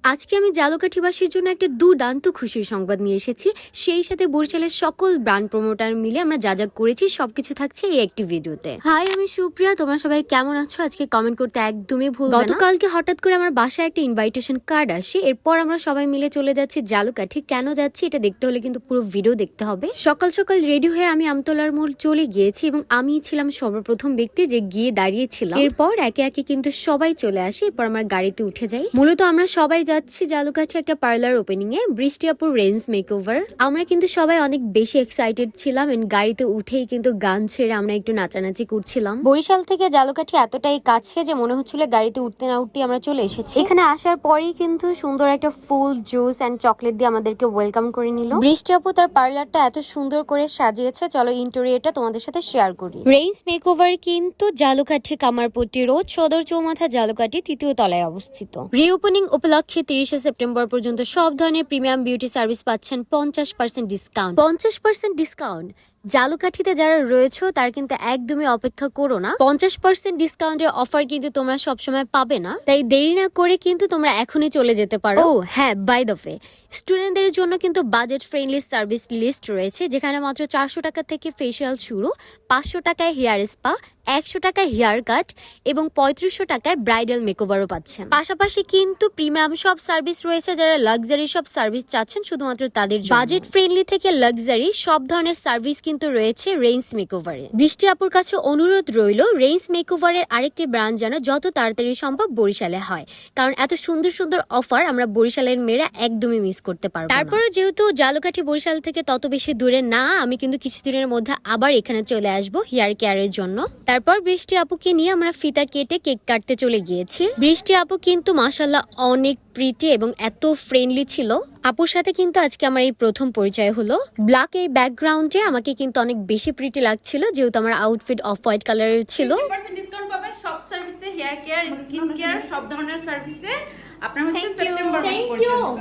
আজকে আমি জালকাঠিবাসীর জন্য একটা দুর্দান্ত খুশির সংবাদ নিয়ে এসেছি। সেই সাথে বরিশালের সকল ব্র্যান্ড প্রমোটার মিলে আমরা যা যা করেছি সবকিছু থাকছে এই একটি ভিডিওতে। হাই, আমি সুপ্রিয়া। তোমরা সবাই কেমন আছো? আজকে কমেন্ট করতে একদমই ভুলবে না। গতকালকে হঠাৎ করে আমার বাসায় একটা ইনভাইটেশন কার্ড আসে। এরপর আমরা সবাই মিলে চলে যাচ্ছি জালকাঠি। কেন যাচ্ছি এটা দেখতে হলে কিন্তু পুরো ভিডিও দেখতে হবে। সকাল সকাল রেডি হয়ে আমি আমতলার মোড় চলে গিয়েছি এবং আমি ছিলাম সর্বপ্রথম ব্যক্তি যে গিয়ে দাঁড়িয়েছিলাম। এরপর একে একে কিন্তু সবাই চলে আসে। এরপর আমার গাড়িতে উঠে যাই। মূলত আমরা সবাই যাচ্ছি জালকাঠি একটা পার্লার ওপেনিং এ, বৃষ্টি আপুর রেঞ্জ মেকওভার। আমরা কিন্তু সবাই অনেক বেশি এক্সাইটেড ছিলাম। গাড়িতে উঠেই কিন্তু গান ছেড়ে আমরা একটু নাচানাচি করছিলাম। বরিশাল থেকে জালকাঠি এতটাই কাছে যে মনে হচ্ছিল গাড়িতে উঠতে না উঠতে আমরা চলে এসেছি। এখানে আসার পরেই কিন্তু সুন্দর একটা ফুল, জুস এন্ড চকলেট দিয়ে আমাদেরকে ওয়েলকাম করে নিল। বৃষ্টি আপু তার পার্লারটা এত সুন্দর করে সাজিয়েছে। চলো ইন্টেরিয়রটা তোমাদের সাথে শেয়ার করি। রেঞ্জ মেকওভার কিন্তু জালকাঠি কামারপট্টি রোড, সদর চৌমাথা, জালকাঠি ৩য় তলায় অবস্থিত। রিওপেনিং উপলক্ষে ৩০শে সেপ্টেম্বর পর্যন্ত সব ধরনের প্রিমিয়াম বিউটি সার্ভিস পাচ্ছেন 50% ডিসকাউন্ট। 50% ডিসকাউন্ট। জালকাঠিতে যারা রয়েছে তার কিন্তু একদমই অপেক্ষা করো না। 50% ডিসকাউন্টের অফার কিন্তু তোমরা সবসময় পাবে না, তাই দেরি না করে কিন্তু তোমরা এখনই চলে যেতে পারো। ও হ্যাঁ, বাই দ্য ওয়ে, স্টুডেন্টদের জন্য কিন্তু বাজেট ফ্রেন্ডলি সার্ভিস লিস্ট রয়েছে, যেখানে মাত্র 400 টাকা থেকে ফেসিয়াল শুরু, 500 টাকায় হেয়ার স্পা, 100 টাকায় হেয়ার কাট এবং 3500 টাকায় ব্রাইডাল মেকওভারও পাচ্ছেন। পাশাপাশি কিন্তু প্রিমিয়াম সব সার্ভিস রয়েছে। যারা লাক্সারি সব সার্ভিস চাচ্ছেন শুধুমাত্র তাদের জন্য। বাজেট ফ্রেন্ডলি থেকে লাক্সারি সব ধরনের সার্ভিস কিন্তু রয়েছে রেঞ্জ মেকওভারে। বৃষ্টি আপুর কাছে অনুরোধ রইল, রেঞ্জ মেকওভারের আরেকটি ব্রাঞ্চ যেন যত তাড়াতাড়ি সম্ভব বরিশালে হয়, কারণ এত সুন্দর সুন্দর অফার আমরা বরিশালের মেয়েরা একদমই মিস করতে পারবো না। তারপরে যেহেতু জালকাঠি বরিশাল থেকে তত বেশি দূরে না, আমি কিন্তু কিছুদিনের মধ্যে আবার এখানে চলে আসবো হেয়ার কেয়ারের জন্য। তারপর বৃষ্টি আপুকে নিয়ে আমরা ফিতা কেটে কেক কাটতে চলে গিয়েছি। বৃষ্টি আপু কিন্তু মাশাআল্লাহ অনেক প্রিটি এবং এত ফ্রেন্ডলি ছিল। আপুর সাথে কিন্তু আজকে আমার এই প্রথম পরিচয় হলো। ব্ল্যাক এই ব্যাকগ্রাউন্ডে আমাকে কিন্তু অনেক বেশি প্রিটি লাগছিল, যেহেতু আমার আউটফিট অফ হোয়াইট কালারের ছিল। 50% ডিসকাউন্ট পাবেন সব সার্ভিসে, হেয়ার কেয়ার, স্কিন কেয়ার, সব ধরনের সার্ভিসে। আপনার হচ্ছে সেপ্টেম্বর মাস পর্যন্ত।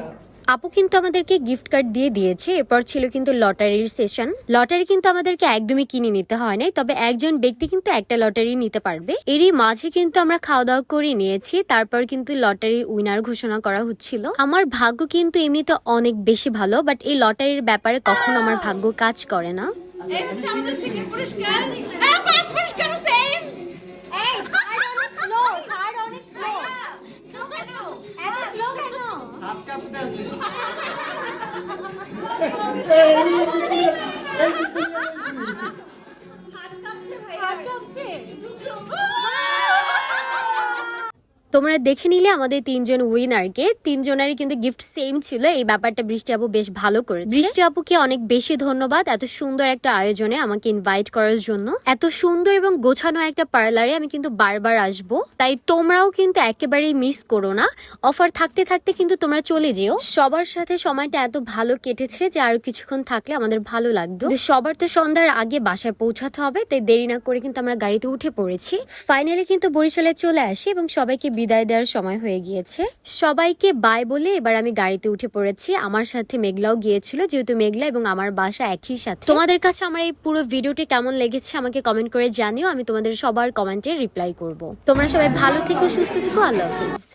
আপু কিন্তু আমাদেরকে গিফট কার্ড দিয়ে দিয়েছে। এরপর ছিল কিন্তু লটারির সেশন। লটারি কিন্তু আমাদেরকে একদমই কিনে নিতে হয় নাই, তবে একজন ব্যক্তি কিন্তু একটা লটারি নিতে পারবে। এরই মাঝে কিন্তু আমরা খাওয়া দাওয়া করে নিয়েছি। তারপর কিন্তু লটারির উইনার ঘোষণা করা হচ্ছিল। আমার ভাগ্য কিন্তু এমনিতে অনেক বেশি ভালো, বাট এই লটারির ব্যাপারে কখনো আমার ভাগ্য কাজ করে না। এই হচ্ছে আমাদের সেকেন্ড পুরস্কার। ফার্স্ট পুরস্কার সেম। এই হার্ড অনেক স্লো, হার্ড অনেক স্লো। এত স্লো কেন? হাত কাঁপতে আছে। হাত কাঁপছে। তোমরা দেখে নিলে আমাদের তিনজন উইনারকে, তিনজনেরই কিন্তু গিফট সেম ছিল। এই ব্যাপারটা বৃষ্টি আপু বেশ ভালো করেছে। বৃষ্টি আপুকে অনেক বেশি ধন্যবাদ এত সুন্দর একটা আয়োজনে আমাকে ইনভাইট করার জন্য। এত সুন্দর এবং গোছানো একটা পার্লারে আমি কিন্তু বারবার আসবো, তাই তোমরাও কিন্তু একেবারেই মিস করো না। অফার থাকতে থাকতে কিন্তু তোমরা চলে যেও। সবার সাথে সময়টা এত ভালো কেটেছে যে আরো কিছুক্ষণ থাকলে আমাদের ভালো লাগতো। সবার তো সন্ধ্যার আগে বাসায় পৌঁছাতে হবে, তাই দেরি না করে কিন্তু আমরা গাড়িতে উঠে পড়েছি। ফাইনালি কিন্তু বরিশালে চলে আসি এবং সবাইকে বিদায় দেওয়ার সময় হয়ে গিয়েছে। সবাইকে বাই বলে এবার আমি গাড়িতে উঠে পড়েছি। আমার সাথে মেঘলাও গিয়েছিল, যেহেতু মেঘলা এবং আমার বাসা একই সাথে। তোমাদের কাছে আমার এই পুরো ভিডিওটি কেমন লেগেছে আমাকে কমেন্ট করে জানিও। আমি তোমাদের সবার কমেন্টে রিপ্লাই করব। তোমরা সবাই ভালো থেকো, সুস্থ থেকো। আল্লাহ হাফেজ।